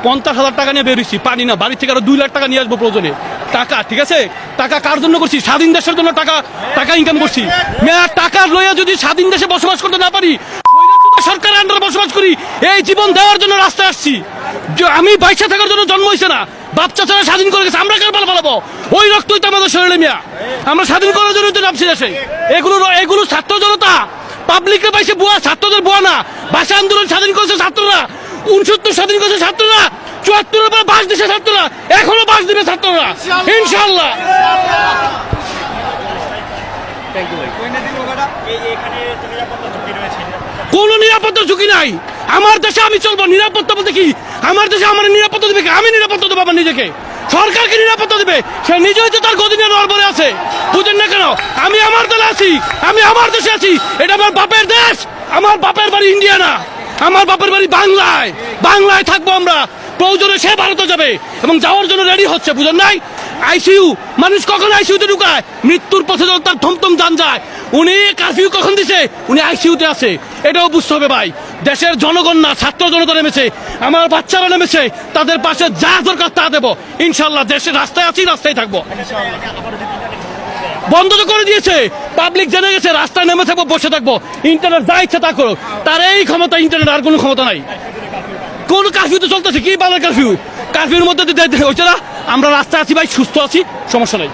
50,000 টাকা নিয়ে বেরিয়েছি, পানি না, বাড়ি থেকে আরো 2 লাখ টাকা নিয়ে আসবো প্রয়োজনে। টাকা, ঠিক আছে, টাকা কার জন্য করছি? স্বাধীন দেশের জন্য টাকা ইনকাম করছি। টাকা লইয়া যদি স্বাধীন দেশে বসবাস করতে না পারি, সরকারের আন্ডারে বসবাস করি, এই জীবন দেওয়ার জন্য রাস্তায় আসছি। আমি বাইশে থাকার জন্য জন্ম হয়েছে না, বাচ্চা ছাড়া স্বাধীন করে গেছে, আমরা কার পাল পালাবো? ওই রক্তই তো আমাদের শরীরে মিয়া, আমরা স্বাধীন করার জন্য তো নামছি দেশে। এগুলো ছাত্র জনতা পাবলিকের বাইসে বুয়া, ছাত্রদের বুয়া না। ভাষা আন্দোলন স্বাধীন করেছে ছাত্ররা, 69 স্বাধীন করেছে ছাত্ররা, 74 পর বাস দিচ্ছে ছাত্ররা, এখনো বাস দিবে ছাত্ররা ইনশাল্লাহ। কোন নিরাপত্তা ঝুঁকি নাই আমার দেশে, আমি চলবো। নিরাপত্তা বলতে কি? আমার দেশে আমার নিরাপত্তা দেবে, আমি নিরাপত্তা দেবো আমার নিজেকে। সরকারকে নিরাপত্তা দেবে, সে নিজেই তো তার গদিনে নড়বড়ে আছে, বুঝেন না কেন? আমি আমার দলে আছি, আমি আমার দেশে আছি, এটা আমার বাপের দেশ। আমার বাপের বাড়ি ইন্ডিয়া না, আমার বাপের বাড়ি বাংলায়। বাংলায় থাকবো আমরা, প্রয়োজনে সে ভারতে যাবে এবং যাওয়ার জন্য রেডি হচ্ছে, বুঝেন নাই? আইসিইউ, মানুষ কখন আইসিইউতে ঢুকায়? মৃত্যুর পথে যখন তার থমথম যান যায়। উনি কারফিউ কখন দিছে? উনি আইসিইউতে আছে, এটাও বুঝতে হবে ভাই। দেশের জনগণ না, ছাত্র জনতা নেমেছে, আমার বাচ্চারা নেমেছে, তাদের পাশে যা দরকার তা দেবো ইনশাল্লাহ। দেশের রাস্তায় আছি, রাস্তায় থাকবো। বন্ধ তো করে দিয়েছে, পাবলিক জেনে গেছে, রাস্তায় নেমে থাকবো, বসে থাকবো, ইন্টারনেট যা ইচ্ছা তা করো। তার এই ক্ষমতা, ইন্টারনেট আর কোনো ক্ষমতা নাই। কোন কারফিউ তো চলতেছে, কি বাংলার কারফিউ? কারফিউর মধ্যে হচ্ছে না, আমরা রাস্তায় আছি ভাই, সুস্থ আছি, সমস্যা নাই।